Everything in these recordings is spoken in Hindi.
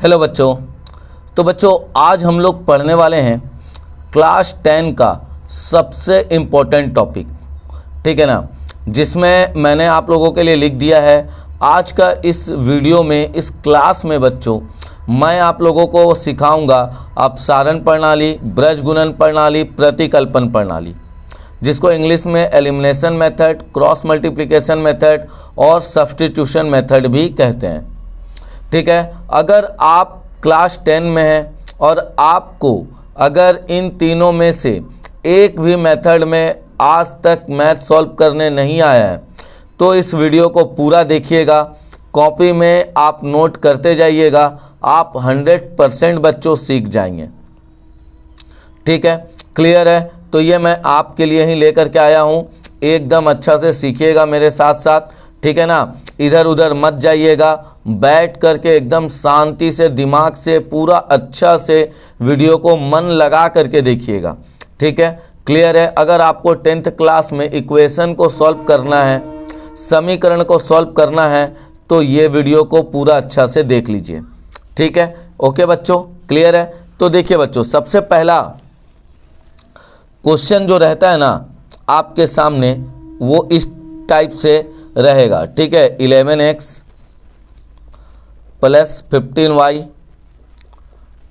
हेलो बच्चों। तो बच्चों आज हम लोग पढ़ने वाले हैं क्लास 10 का सबसे इम्पोर्टेंट टॉपिक, ठीक है ना, जिसमें मैंने आप लोगों के लिए लिख दिया है आज का इस वीडियो में। इस क्लास में बच्चों मैं आप लोगों को सिखाऊंगा अपसारण प्रणाली, ब्रजगुणन प्रणाली, प्रतिकल्पन प्रणाली, जिसको इंग्लिश में elimination method, cross multiplication method और सब्स्टिट्यूशन मेथड भी कहते हैं। ठीक है, अगर आप क्लास 10 में हैं और आपको अगर इन तीनों में से एक भी मेथड में आज तक मैथ सॉल्व करने नहीं आया है तो इस वीडियो को पूरा देखिएगा, कॉपी में आप नोट करते जाइएगा, आप 100% बच्चों सीख जाएंगे। ठीक है, क्लियर है? तो ये मैं आपके लिए ही लेकर के आया हूँ, एकदम अच्छा से सीखिएगा मेरे साथ साथ, ठीक है ना। इधर उधर मत जाइएगा, बैठ करके एकदम शांति से दिमाग से पूरा अच्छा से वीडियो को मन लगा करके देखिएगा, ठीक है, क्लियर है। अगर आपको 10th क्लास में इक्वेशन को सॉल्व करना है, समीकरण को सॉल्व करना है तो ये वीडियो को पूरा अच्छा से देख लीजिए, ठीक है। ओके बच्चों, क्लियर है? तो देखिए बच्चों, सबसे पहला क्वेश्चन जो रहता है ना आपके सामने वो इस टाइप से रहेगा, ठीक है। 11x plus 15y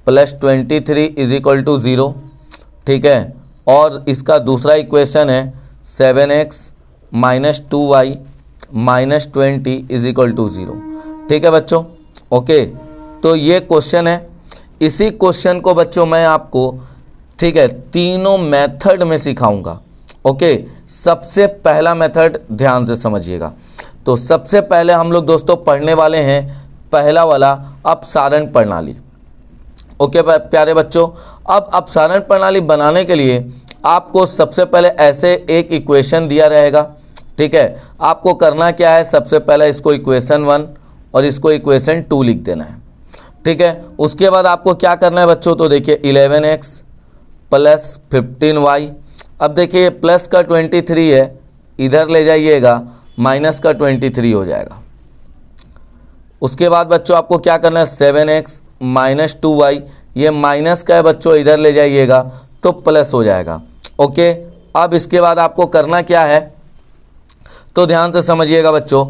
plus 23 is equal to 0, ठीक है। और इसका दूसरा इक्वेशन है 7x minus 2y minus 20 is equal to 0, ठीक है बच्चों। ओके, तो ये क्वेश्चन है। इसी क्वेश्चन को बच्चों मैं आपको, ठीक है, तीनों मेथड में सिखाऊंगा। ओके, सबसे पहला मेथड ध्यान से समझिएगा। तो सबसे पहले हम लोग दोस्तों पढ़ने वाले हैं पहला वाला अपसारण प्रणाली। ओके प्यारे बच्चों, अब अपसारण प्रणाली बनाने के लिए आपको सबसे पहले ऐसे एक इक्वेशन दिया रहेगा, ठीक है। आपको करना क्या है, सबसे पहले इसको इक्वेशन 1 और इसको इक्वेशन 2 लिख देना है, ठीक है। उसके बाद आपको क्या करना है बच्चों, तो देखिए 11x प्लस 15y, अब देखिए प्लस का 23 है, इधर ले जाइएगा, माइनस का 23 हो जाएगा। उसके बाद बच्चों आपको क्या करना है, 7x माइनस 2y, ये माइनस का है बच्चों, इधर ले जाइएगा तो प्लस हो जाएगा। ओके, अब इसके बाद आपको करना क्या है, तो ध्यान से समझिएगा बच्चों,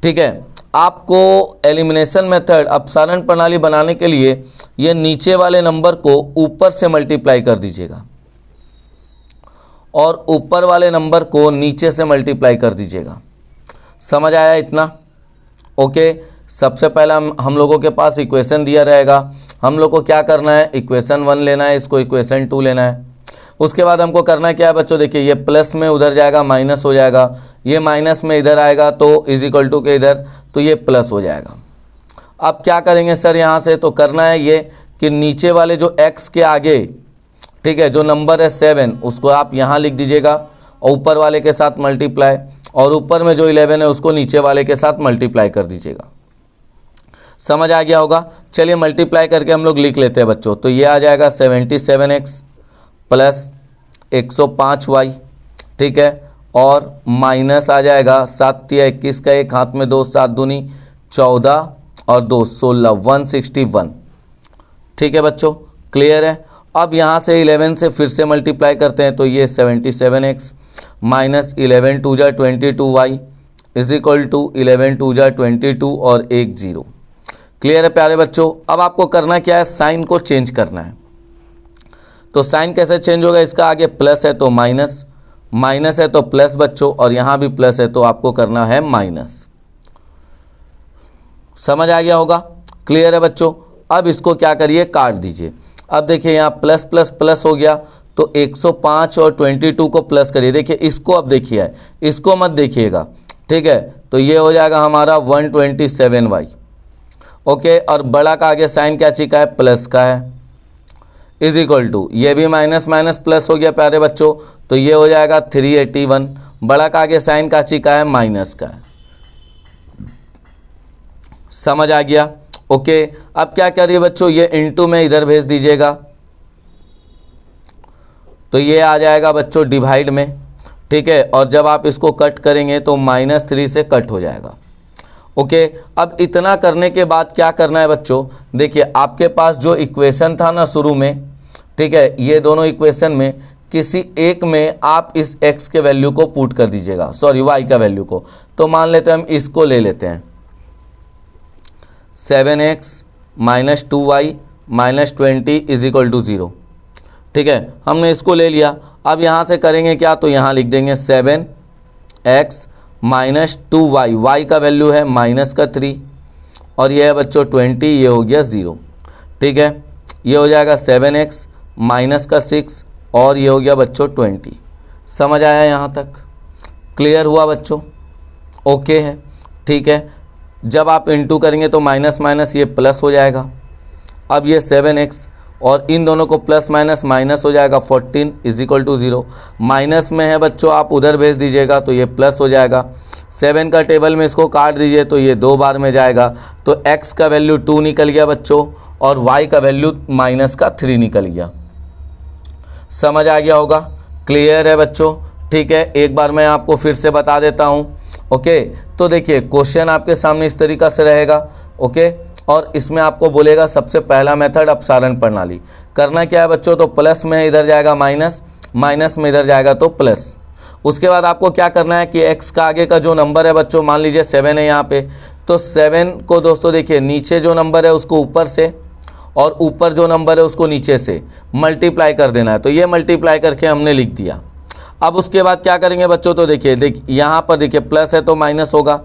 ठीक है। आपको एलिमिनेशन मेथड अपसारण प्रणाली बनाने के लिए ये नीचे वाले नंबर को ऊपर से मल्टीप्लाई कर दीजिएगा और ऊपर वाले नंबर को नीचे से मल्टीप्लाई कर दीजिएगा। समझ आया इतना? ओके, सबसे पहला हम लोगों के पास इक्वेशन दिया रहेगा, हम लोग को क्या करना है, इक्वेशन 1 लेना है, इसको इक्वेशन 2 लेना है। उसके बाद हमको करना क्या है बच्चों, देखिए ये प्लस में उधर जाएगा माइनस हो जाएगा, ये माइनस में इधर आएगा तो इज इक्वल टू के इधर, तो ये प्लस हो जाएगा। अब क्या करेंगे सर यहाँ से, तो करना है ये कि नीचे वाले जो x के आगे, ठीक है, जो नंबर है 7 उसको आप यहाँ लिख दीजिएगा और ऊपर वाले के साथ मल्टीप्लाई, और ऊपर में जो 11 है उसको नीचे वाले के साथ मल्टीप्लाई कर दीजिएगा। समझ आ गया होगा? चलिए मल्टीप्लाई करके हम लोग लिख लेते हैं बच्चों। तो ये आ जाएगा 77x प्लस 105y, ठीक है, और माइनस आ जाएगा 7 या 21 का 1 हाथ में 2, 7 दूनी 14 और 2 16, 161, ठीक है बच्चों, क्लियर है। अब यहाँ से 11 से फिर से मल्टीप्लाई करते हैं, तो ये 77x माइनस 11 2 जा 22y इज इक्वल टू 11 2 जा 22 और 1 0, क्लियर है प्यारे बच्चों। अब आपको करना क्या है, साइन को चेंज करना है। तो साइन कैसे चेंज होगा, इसका आगे प्लस है तो माइनस, माइनस है तो प्लस बच्चों, और यहाँ भी प्लस है तो आपको करना है माइनस। समझ आ गया होगा? क्लियर है बच्चों। अब इसको क्या करिए, काट दीजिए। अब देखिए यहाँ प्लस प्लस प्लस हो गया, तो 105 और 22 को प्लस करिए। देखिए इसको अब देखिए, इसको मत देखिएगा, ठीक है। तो ये हो जाएगा हमारा 127y। ओके, और बड़ा का आगे साइन क्या चिका है, प्लस का है, इज इक्वल टू, ये भी माइनस माइनस प्लस हो गया प्यारे बच्चों, तो ये हो जाएगा 381। बड़ा का आगे साइन का चिका है, माइनस का है। समझ आ गया? ओके, अब क्या करिए बच्चों, ये इनटू में इधर भेज दीजिएगा, तो ये आ जाएगा बच्चों डिवाइड में, ठीक है। और जब आप इसको कट करेंगे तो -3 से कट हो जाएगा। ओके। अब इतना करने के बाद क्या करना है बच्चों, देखिए आपके पास जो इक्वेशन था ना शुरू में, ठीक है, ये दोनों इक्वेशन में किसी एक में आप इस x के वैल्यू को पुट कर दीजिएगा, सॉरी y का वैल्यू को। तो मान लेते हैं हम इसको ले लेते हैं 7x minus 2y minus 20 is equal to 0। ठीक है, हमने इसको ले लिया। अब यहाँ से करेंगे क्या, तो यहाँ लिख देंगे 7x माइनस 2y, y का वैल्यू है माइनस का 3 और ये है बच्चों 20, ये हो गया 0। ठीक है, ये हो जाएगा 7x माइनस का 6 और ये हो गया बच्चों 20। समझ आया यहाँ तक? क्लियर हुआ बच्चों? ओके है। ठीक है, जब आप इंटू करेंगे तो माइनस माइनस ये प्लस हो जाएगा। अब ये 7x और इन दोनों को प्लस माइनस माइनस हो जाएगा, 14 इज इक्वल टू 0। माइनस में है बच्चों, आप उधर भेज दीजिएगा तो ये प्लस हो जाएगा। 7 का टेबल में इसको काट दीजिए तो ये 2 बार में जाएगा, तो x का वैल्यू 2 निकल गया बच्चों और y का वैल्यू माइनस का 3 निकल गया। समझ आ गया होगा? क्लियर है बच्चों? ठीक है, एक बार मैं आपको फिर से बता देता हूँ। ओके, तो देखिए क्वेश्चन आपके सामने इस तरीक़ा से रहेगा। ओके, और इसमें आपको बोलेगा सबसे पहला मेथड अपसारण प्रणाली। करना क्या है बच्चों, तो प्लस में इधर जाएगा माइनस, माइनस में इधर जाएगा तो प्लस। उसके बाद आपको क्या करना है कि x का आगे का जो नंबर है बच्चों, मान लीजिए 7 है यहाँ पे, तो 7 को दोस्तों देखिए नीचे जो नंबर है उसको ऊपर से और ऊपर जो नंबर है उसको नीचे से मल्टीप्लाई कर देना है। तो ये मल्टीप्लाई करके हमने लिख दिया। अब उसके बाद क्या करेंगे बच्चों, तो देखिए यहाँ पर देखिए प्लस है तो माइनस होगा,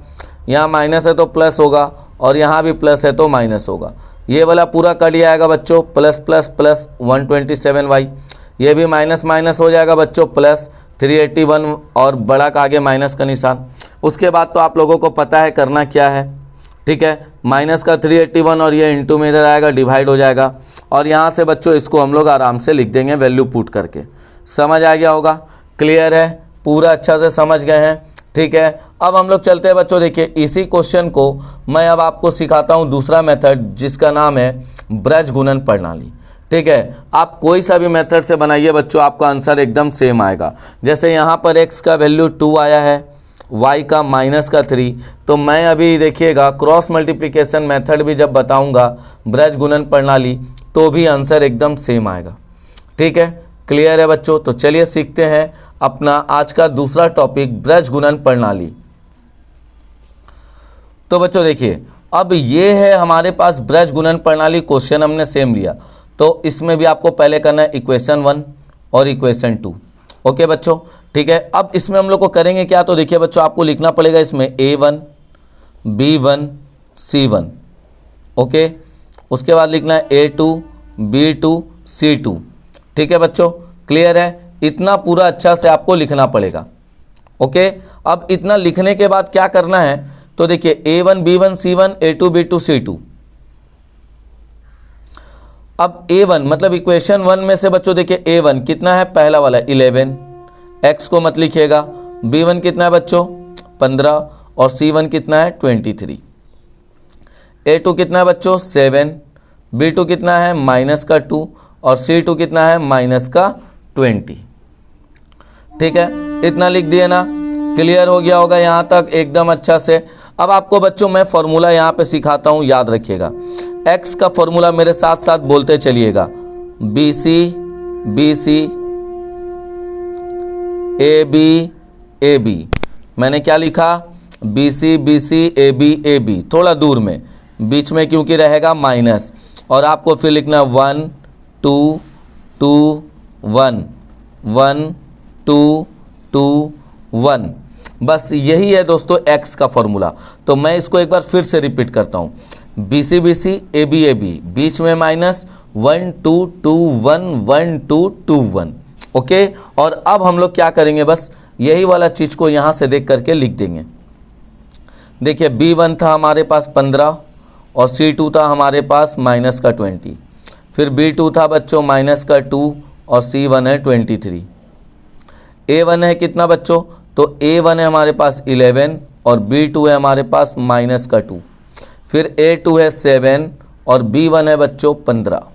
यहाँ माइनस है तो प्लस होगा और यहाँ भी प्लस है तो माइनस होगा। ये वाला पूरा कट जाएगा बच्चों, प्लस प्लस प्लस 127y। ये भी माइनस माइनस हो जाएगा बच्चों, प्लस 381 और बड़ा का आगे माइनस का निशान। उसके बाद तो आप लोगों को पता है करना क्या है। ठीक है, माइनस का 381 और ये इंटू में इधर आएगा, डिवाइड हो जाएगा और यहाँ से बच्चों इसको हम लोग आराम से लिख देंगे वैल्यू पुट करके। समझ आ गया होगा? क्लियर है? पूरा अच्छा से समझ गए हैं? ठीक है, अब हम लोग चलते हैं बच्चों। देखिए इसी क्वेश्चन को मैं अब आपको सिखाता हूँ दूसरा मेथड, जिसका नाम है ब्रज गुणन प्रणाली। ठीक है, आप कोई सा भी मेथड से बनाइए बच्चों, आपका आंसर एकदम सेम आएगा। जैसे यहाँ पर x का वैल्यू 2 आया है, y का माइनस का 3, तो मैं अभी देखिएगा क्रॉस मल्टीप्लिकेशन मेथड भी जब बताऊँगा ब्रज गुणन प्रणाली, तो भी आंसर एकदम सेम आएगा। ठीक है, क्लियर है बच्चों? तो चलिए सीखते हैं अपना आज का दूसरा टॉपिक, ब्रज गुणन प्रणाली। तो बच्चों देखिए, अब ये है हमारे पास ब्रज गुणन प्रणाली, क्वेश्चन हमने सेम लिया। तो इसमें भी आपको पहले करना है इक्वेशन 1 और इक्वेशन 2। ओके बच्चों, ठीक है। अब इसमें हम लोग को करेंगे क्या, तो देखिए बच्चों आपको लिखना पड़ेगा इसमें A1 B1 C1। ओके, उसके बाद लिखना है A2 B2 C2। ठीक है बच्चों, क्लियर है? इतना पूरा अच्छा से आपको लिखना पड़ेगा। ओके, अब इतना लिखने के बाद क्या करना है, तो देखिए A1 B1 C1 A2 B2 C2। अब A1 मतलब इक्वेशन 1 में से बच्चों देखिए A1 कितना है, पहला वाला 11, x को मत लिखिएगा। B1 कितना है बच्चों 15 और C1 कितना है 23। A2 कितना है बच्चों 7, B2 कितना है माइनस का 2 और C2 कितना है माइनस का 20। ठीक है, इतना लिख दिए ना? क्लियर हो गया होगा यहाँ तक एकदम अच्छा से। अब आपको बच्चों मैं फॉर्मूला यहाँ पे सिखाता हूँ, याद रखिएगा। x का फॉर्मूला मेरे साथ साथ बोलते चलिएगा, BC BC AB AB। मैंने क्या लिखा, BC BC AB AB, थोड़ा दूर में, बीच में क्योंकि रहेगा माइनस, और आपको फिर लिखना 1 2 2 1 1 2 2 1। बस यही है दोस्तों x का फॉर्मूला। तो मैं इसको एक बार फिर से रिपीट करता हूँ, BC BC AB AB, बीच में माइनस 1 2 2 1 1 2 2 1। ओके, और अब हम लोग क्या करेंगे, बस यही वाला चीज़ को यहाँ से देख करके लिख देंगे। देखिए B1 था हमारे पास 15 और C2 था हमारे पास माइनस का 20, फिर B2 था बच्चों माइनस का 2 और C1 है 23। A1 है कितना बच्चों, तो A1 है हमारे पास 11 और B2 है हमारे पास माइनस का 2, फिर A2 है 7 और B1 है बच्चों 15।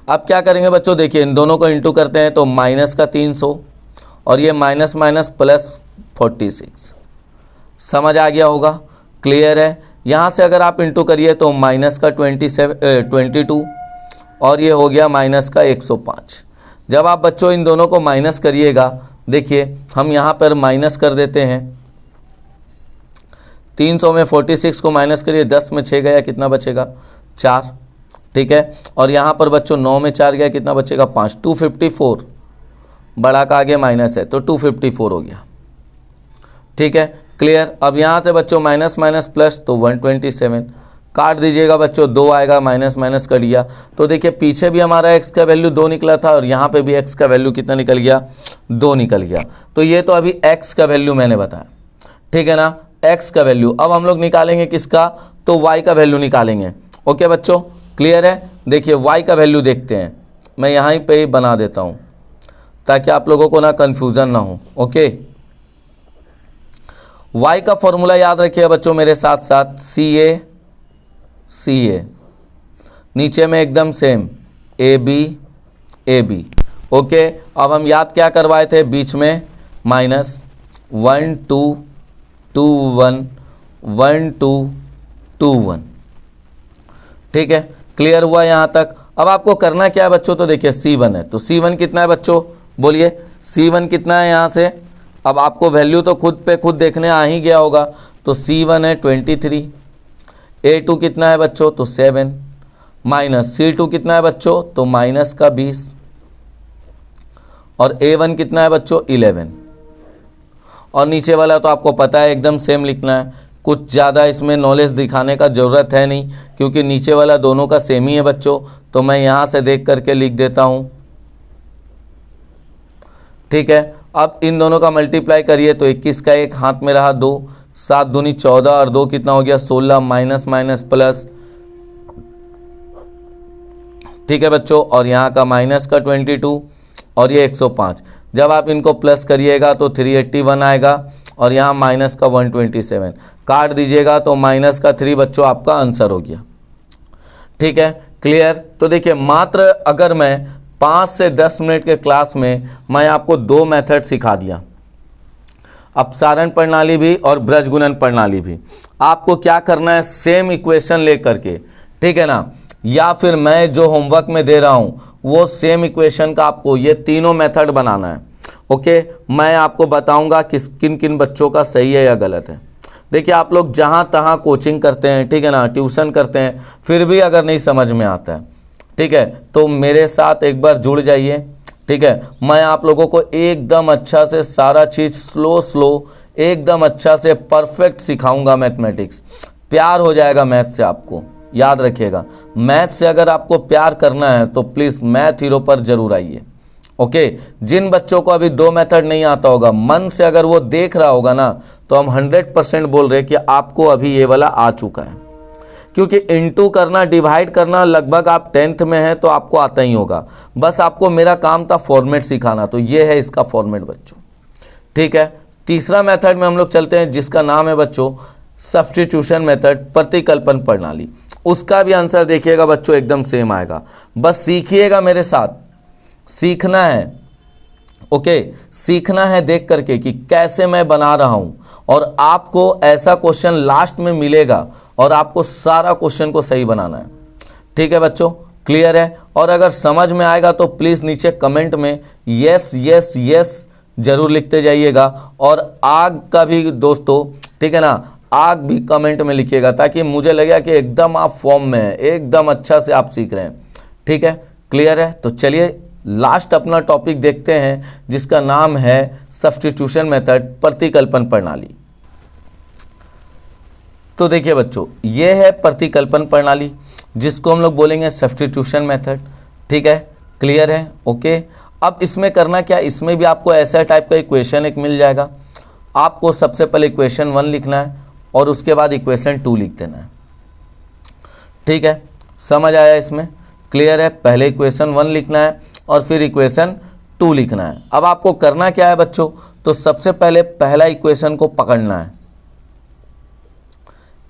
अब क्या करेंगे बच्चों, देखिए इन दोनों को इंटू करते हैं तो माइनस का 300 और ये माइनस माइनस प्लस 46। समझ आ गया होगा? क्लियर है। यहाँ से अगर आप इंटू करिए तो माइनस का 22 और ये हो गया माइनस का 105। जब आप बच्चों इन दोनों को माइनस करिएगा, देखिए हम यहाँ पर माइनस कर देते हैं। 300 में 46 को माइनस करिए, 10 में 6 गया, कितना बचेगा 4, ठीक है। और यहाँ पर बच्चों 9 में 4 गया, कितना बचेगा 5, 254, बड़ा का आगे माइनस है तो 254 हो गया, ठीक है, क्लियर। अब यहाँ से बच्चों माइनस माइनस प्लस तो 127, काट दीजिएगा बच्चों, 2 आएगा, माइनस माइनस कर लिया तो देखिए पीछे भी हमारा x का वैल्यू 2 निकला था और यहाँ पे भी x का वैल्यू कितना निकल गया, 2 निकल गया। तो ये तो अभी x का वैल्यू मैंने बताया, ठीक है ना, x का वैल्यू। अब हम लोग निकालेंगे किसका, तो y का वैल्यू निकालेंगे। ओके बच्चों, क्लियर है। देखिए y का वैल्यू देखते हैं, मैं यहाँ पे ही बना देता हूँ ताकि आप लोगों को ना कन्फ्यूज़न ना हो। ओके, y का फॉर्मूला याद रखिएगा बच्चों मेरे साथ साथ, सी ए, नीचे में एकदम सेम ए बी। ओके, अब हम याद क्या करवाए थे, बीच में माइनस 1 2 2 1 1 2 2 1, ठीक है, क्लियर हुआ यहाँ तक। अब आपको करना क्या है बच्चों, तो देखिए C1 है तो C1 कितना है बच्चों, बोलिए C1 कितना है यहाँ से। अब आपको वैल्यू तो खुद पे खुद देखने आ ही गया होगा, तो C1 है 23, A2 कितना है बच्चों, तो 7, माइनस C2 कितना है बच्चों, तो माइनस का 20, और A1 कितना है बच्चों 11, और नीचे वाला तो आपको पता है एकदम सेम लिखना है, कुछ ज़्यादा इसमें नॉलेज दिखाने का ज़रूरत है नहीं क्योंकि नीचे वाला दोनों का सेम ही है बच्चों। तो मैं यहाँ से देख करके लिख देता हूँ, ठीक है। अब इन दोनों का मल्टीप्लाई करिए तो 21 का 1 हाथ में रहा 2, 7 दूनी 14 और 2 कितना हो गया 16, माइनस माइनस प्लस, ठीक है बच्चों। और यहाँ का माइनस का 22 और ये 105, जब आप इनको प्लस करिएगा तो 381 आएगा और यहाँ माइनस का 127, काट दीजिएगा तो माइनस का 3 बच्चों आपका आंसर हो गया, ठीक है, क्लियर। तो देखिए मात्र अगर मैं 5 से 10 मिनट के क्लास में मैं आपको 2 मेथड सिखा दिया, अपसारण प्रणाली भी और ब्रजगुणन प्रणाली भी। आपको क्या करना है, सेम इक्वेशन लेकर के, ठीक है ना, या फिर मैं जो होमवर्क में दे रहा हूँ वो सेम इक्वेशन का आपको ये तीनों मेथड बनाना है। ओके, मैं आपको बताऊंगा किन किन बच्चों का सही है या गलत है। देखिए आप लोग जहाँ तहाँ कोचिंग करते हैं, ठीक है ना, ट्यूशन करते हैं, फिर भी अगर नहीं समझ में आता है, ठीक है, तो मेरे साथ एक बार जुड़ जाइए, ठीक है। मैं आप लोगों को एकदम अच्छा से सारा चीज़ स्लो एकदम अच्छा से परफेक्ट सिखाऊंगा। मैथमेटिक्स प्यार हो जाएगा मैथ से, आपको याद रखिएगा, मैथ से अगर आपको प्यार करना है तो प्लीज़ मैथ हीरो पर जरूर आइए। ओके, जिन बच्चों को अभी 2 मेथड नहीं आता होगा, मन से अगर वो देख रहा होगा ना, तो हम 100% बोल रहे हैं कि आपको अभी ये वाला आ चुका है, क्योंकि इनटू करना, डिवाइड करना लगभग आप 10th में हैं तो आपको आता ही होगा। बस आपको मेरा काम था फॉर्मेट सिखाना, तो ये है इसका फॉर्मेट बच्चों, ठीक है। तीसरा मेथड में हम लोग चलते हैं जिसका नाम है बच्चों सब्स्टिट्यूशन मेथड, प्रतिकल्पन प्रणाली। उसका भी आंसर देखिएगा बच्चों एकदम सेम आएगा, बस सीखिएगा मेरे साथ, सीखना है। ओके, सीखना है देख करके कि कैसे मैं बना रहा हूं, और आपको ऐसा क्वेश्चन लास्ट में मिलेगा और आपको सारा क्वेश्चन को सही बनाना है, ठीक है बच्चों, क्लियर है। और अगर समझ में आएगा तो प्लीज़ नीचे कमेंट में यस यस यस जरूर लिखते जाइएगा, और आग का भी दोस्तों, ठीक है ना, आग भी कमेंट में लिखिएगा ताकि मुझे लगेगा कि एकदम आप फॉर्म में हैं, एकदम अच्छा से आप सीख रहे हैं, ठीक है, क्लियर है। तो चलिए लास्ट अपना टॉपिक देखते हैं जिसका नाम है सब्स्टिट्यूशन मेथड, प्रतिकल्पन प्रणाली। तो देखिए बच्चों, ये है प्रतिकल्पन प्रणाली जिसको हम लोग बोलेंगे सब्स्टिट्यूशन मेथड, ठीक है, क्लियर है। ओके, अब इसमें करना क्या, इसमें भी आपको ऐसा टाइप का इक्वेशन एक मिल जाएगा। आपको सबसे पहले इक्वेशन 1 लिखना है और उसके बाद इक्वेशन 2 लिख देना है, ठीक है, समझ आया इसमें, क्लियर है। पहले इक्वेशन 1 लिखना है और फिर इक्वेशन 2 लिखना है। अब आपको करना क्या है बच्चों, तो सबसे पहले पहला इक्वेशन को पकड़ना है,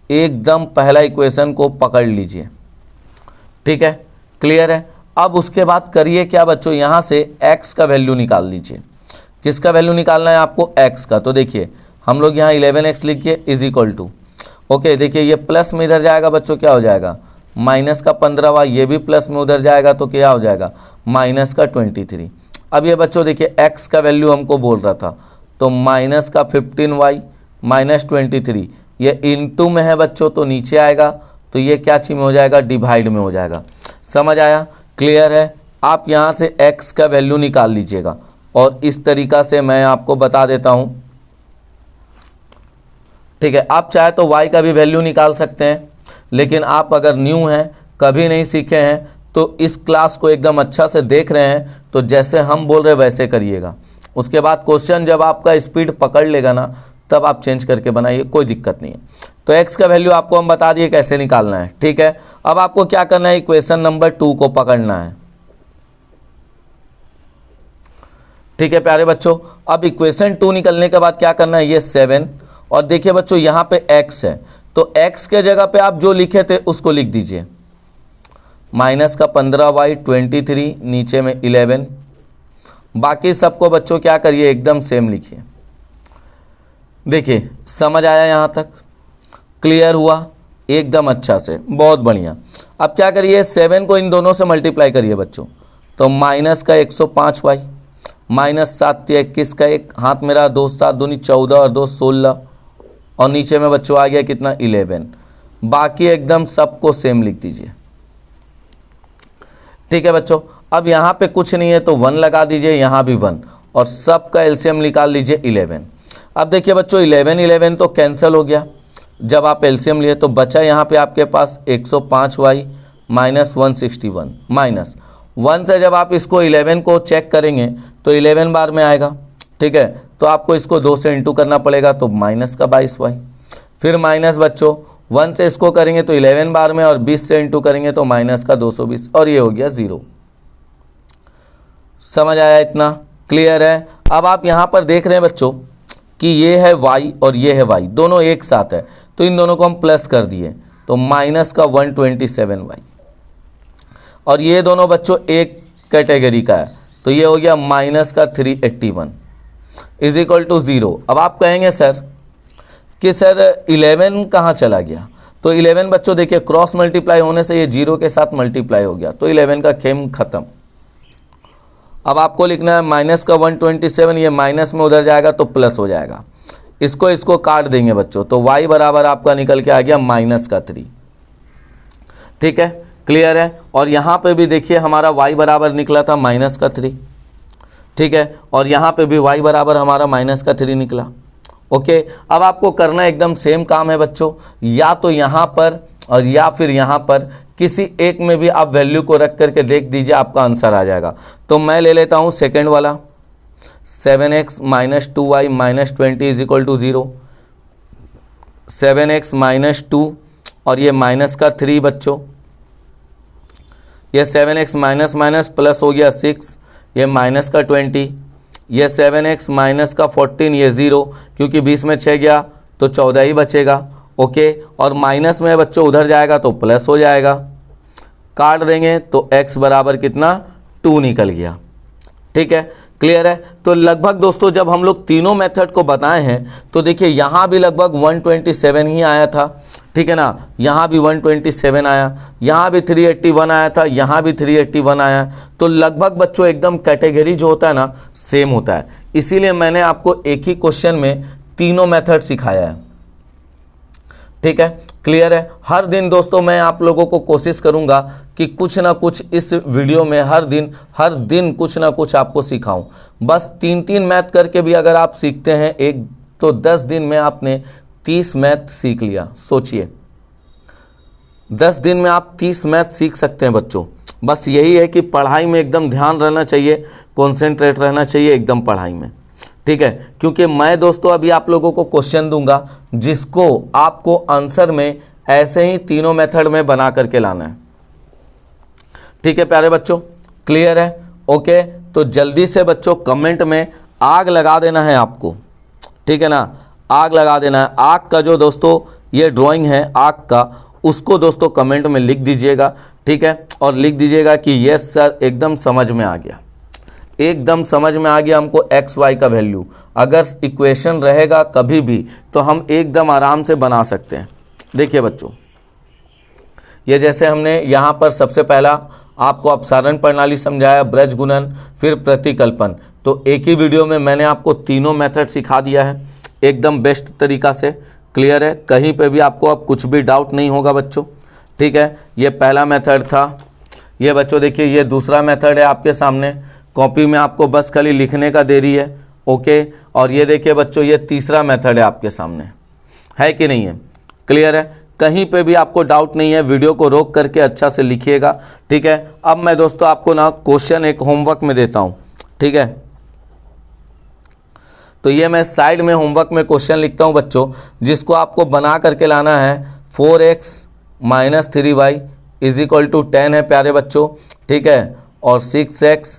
एकदम पहला इक्वेशन को पकड़ लीजिए, ठीक है, क्लियर है। अब उसके बाद करिए क्या बच्चों, यहाँ से x का वैल्यू निकाल लीजिए। किसका वैल्यू निकालना है आपको, x का। तो देखिए हम लोग यहाँ 11x लिखिए इज इक्वल टू, ओके देखिए ये प्लस में इधर जाएगा बच्चों, क्या हो जाएगा माइनस का 15y, ये भी प्लस में उधर जाएगा तो क्या हो जाएगा माइनस का 23। अब ये बच्चों देखिए x का वैल्यू हमको बोल रहा था, तो माइनस का 15y माइनस 23, ये इनटू में है बच्चों तो नीचे आएगा, तो ये क्या चीज में हो जाएगा डिवाइड में हो जाएगा। समझ आया, क्लियर है। आप यहाँ से x का वैल्यू निकाल लीजिएगा और इस तरीका से मैं आपको बता देता हूँ, ठीक है। आप चाहे तो y का भी वैल्यू निकाल सकते हैं, लेकिन आप अगर न्यू हैं, कभी नहीं सीखे हैं, तो इस क्लास को एकदम अच्छा से देख रहे हैं तो जैसे हम बोल रहे वैसे करिएगा। उसके बाद क्वेश्चन जब आपका स्पीड पकड़ लेगा ना, तब आप चेंज करके बनाइए, कोई दिक्कत नहीं है। तो x का वैल्यू आपको हम बता दिए कैसे निकालना है, ठीक है। अब आपको क्या करना है, इक्वेशन नंबर 2 को पकड़ना है, ठीक है प्यारे बच्चों। अब इक्वेशन 2 निकलने के बाद क्या करना है, ये 7 और देखिए बच्चों यहाँ पे x है, तो x के जगह पे आप जो लिखे थे उसको लिख दीजिए, माइनस का 15y 23, नीचे में 11। बाकी सबको बच्चों क्या करिए एकदम सेम लिखिए। देखिए समझ आया यहाँ तक, क्लियर हुआ एकदम अच्छा से, बहुत बढ़िया। अब क्या करिए 7 को इन दोनों से मल्टीप्लाई करिए बच्चों, तो माइनस का 105y माइनस 7 21 का 1 हाथ मेरा 2 7 दूनी 14 और 2 16 और नीचे में बच्चों आ गया कितना 11। बाकी एकदम सबको सेम लिख दीजिए, ठीक है बच्चों। अब यहाँ पे कुछ नहीं है तो 1 लगा दीजिए, यहाँ भी 1 और सबका एलसीएम निकाल लीजिए 11। अब देखिए बच्चों 11 तो कैंसिल हो गया, जब आप एलसीएम लिए तो बचा यहाँ पे आपके पास 105y माइनस 161 माइनस 1 से जब आप इसको 11 को चेक करेंगे तो 11 बार में आएगा, ठीक है। तो आपको इसको 2 से इंटू करना पड़ेगा, तो माइनस का 22y, फिर माइनस बच्चों 1 से इसको करेंगे तो 11 बार में और 20 से इंटू करेंगे तो माइनस का 220 और ये हो गया 0। समझ आया इतना, क्लियर है। अब आप यहाँ पर देख रहे हैं बच्चों कि ये है y और ये है y, दोनों एक साथ है, तो इन दोनों को हम प्लस कर दिए, तो माइनस का 127y और ये दोनों बच्चों एक कैटेगरी का है, तो ये हो गया माइनस का 381 इज इक्वल टू 0। अब आप कहेंगे सर कि सर 11 कहाँ चला गया, तो 11 बच्चों देखिए क्रॉस मल्टीप्लाई होने से ये 0 के साथ मल्टीप्लाई हो गया, तो 11 का खेम खत्म। अब आपको लिखना है माइनस का 127, ये माइनस में उधर जाएगा तो प्लस हो जाएगा, इसको काट देंगे बच्चों, तो y बराबर आपका निकल के आ गया माइनस का 3, ठीक है, क्लियर है। और यहाँ पे भी देखिए हमारा y बराबर निकला था माइनस का 3, ठीक है, और यहाँ पे भी y बराबर हमारा माइनस का 3 निकला, ओके। अब आपको करना एकदम सेम काम है बच्चों, या तो यहाँ पर और या फिर यहाँ पर किसी एक में भी आप वैल्यू को रख करके देख दीजिए, आपका आंसर आ जाएगा। तो मैं ले लेता हूँ सेकेंड वाला, 7x minus 2y minus 20 is equal to 0, 7x minus 2 और ये माइनस का 3 बच्चों, ये 7x माइनस माइनस प्लस हो गया 6, ये माइनस का 20, ये 7x माइनस का 14, ये 0 क्योंकि 20 में 6 गया तो 14 ही बचेगा, ओके। और माइनस में बच्चों उधर जाएगा तो प्लस हो जाएगा, काट देंगे तो x बराबर कितना 2 निकल गया, ठीक है, क्लियर है। तो लगभग दोस्तों जब हम लोग तीनों मेथड को बताए हैं तो देखिए यहाँ भी लगभग 127 ही आया था, ठीक है ना, यहाँ भी 127 आया, यहाँ भी 381 आया था, यहाँ भी 381 आया, तो लगभग बच्चों एकदम कैटेगरी जो होता है ना सेम होता है। इसीलिए मैंने आपको एक ही क्वेश्चन में तीनों मेथड सिखाया है, ठीक है, क्लियर है। हर दिन दोस्तों मैं आप लोगों को कोशिश करूंगा कि कुछ ना कुछ इस वीडियो में हर दिन कुछ ना कुछ आपको सिखाऊं। बस 3-3 मैथ करके भी अगर आप सीखते हैं एक, तो 10 दिन में आपने 30 मैथ सीख लिया। सोचिए 10 दिन में आप 30 मैथ सीख सकते हैं बच्चों। बस यही है कि पढ़ाई में एकदम ध्यान रहना चाहिए, कॉन्सेंट्रेट रहना चाहिए एकदम पढ़ाई में, ठीक है। क्योंकि मैं दोस्तों अभी आप लोगों को क्वेश्चन दूंगा जिसको आपको आंसर में ऐसे ही तीनों मेथड में बना करके लाना है, ठीक है प्यारे बच्चों, क्लियर है, ओके। तो जल्दी से बच्चों कमेंट में आग लगा देना है आपको, ठीक है ना, आग लगा देना है। आग का जो दोस्तों ये ड्राइंग है आग का, उसको दोस्तों कमेंट में लिख दीजिएगा, ठीक है, और लिख दीजिएगा कि यस सर एकदम समझ में आ गया, एकदम समझ में आ गया हमको एक्स वाई का वैल्यू। अगर इक्वेशन रहेगा कभी भी तो हम एकदम आराम से बना सकते हैं, देखिए बच्चों, ये जैसे हमने यहाँ पर सबसे पहला आपको अपसारण प्रणाली समझाया, ब्रज गुणन, फिर प्रतिकल्पन। तो एक ही वीडियो में मैंने आपको तीनों मेथड सिखा दिया है एकदम बेस्ट तरीका से। क्लियर है, कहीं पे भी आपको अब कुछ भी डाउट नहीं होगा बच्चों। ठीक है, ये पहला मेथड था। ये बच्चों देखिए, ये दूसरा मेथड है आपके सामने, कॉपी में आपको बस खाली लिखने का देरी है। ओके, और ये देखिए बच्चों, ये तीसरा मेथड है आपके सामने, है कि नहीं है? क्लियर है, कहीं पे भी आपको डाउट नहीं है, वीडियो को रोक करके अच्छा से लिखिएगा। ठीक है, अब मैं दोस्तों आपको ना क्वेश्चन एक होमवर्क में देता हूँ। ठीक है, तो ये मैं साइड में होमवर्क में क्वेश्चन लिखता हूँ बच्चों, जिसको आपको बना करके लाना है। 4x minus 3y is equal to 10 है प्यारे बच्चों। ठीक है, और 6x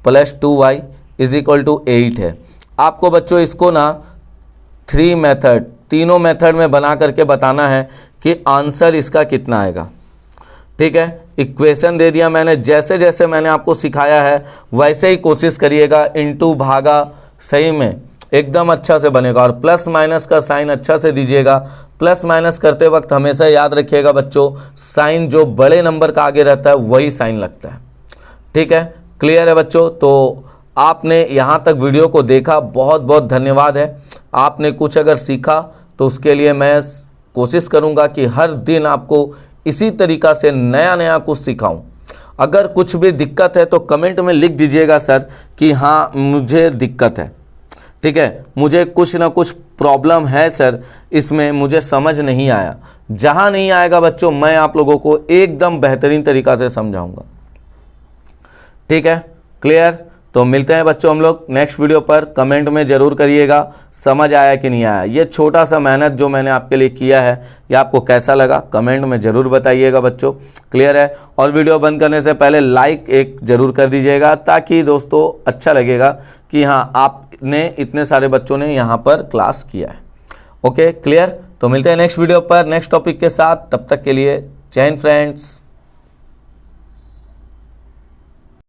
plus 2y is equal to 8 है। आपको बच्चों इसको ना तीनों मेथड में बना करके बताना है कि आंसर इसका कितना आएगा। ठीक है, इक्वेशन दे दिया मैंने, जैसे जैसे मैंने आपको सिखाया है वैसे ही कोशिश करिएगा। इनटू भागा सही में एकदम अच्छा से बनेगा, और प्लस माइनस का साइन अच्छा से दीजिएगा। प्लस माइनस करते वक्त हमेशा याद रखिएगा बच्चों, साइन जो बड़े नंबर का आगे रहता है वही साइन लगता है। ठीक है, क्लियर है बच्चों? तो आपने यहाँ तक वीडियो को देखा, बहुत बहुत धन्यवाद है। आपने कुछ अगर सीखा तो उसके लिए मैं कोशिश करूँगा कि हर दिन आपको इसी तरीक़ा से नया नया कुछ सिखाऊं। अगर कुछ भी दिक्कत है तो कमेंट में लिख दीजिएगा सर कि हाँ मुझे दिक्कत है। ठीक है, मुझे कुछ ना कुछ प्रॉब्लम है सर, इसमें मुझे समझ नहीं आया। जहाँ नहीं आएगा बच्चों, मैं आप लोगों को एकदम बेहतरीन तरीक़ा से समझाऊंगा। ठीक है, क्लियर? तो मिलते हैं बच्चों हम लोग नेक्स्ट वीडियो पर। कमेंट में ज़रूर करिएगा समझ आया कि नहीं आया। ये छोटा सा मेहनत जो मैंने आपके लिए किया है, ये आपको कैसा लगा कमेंट में ज़रूर बताइएगा बच्चों। क्लियर है? और वीडियो बंद करने से पहले लाइक एक ज़रूर कर दीजिएगा, ताकि दोस्तों अच्छा लगेगा कि हाँ आपने इतने सारे बच्चों ने यहाँ पर क्लास किया है। Okay, clear? तो मिलते हैं नेक्स्ट वीडियो पर नेक्स्ट टॉपिक के साथ। तब तक के लिए जय हिंद फ्रेंड्स।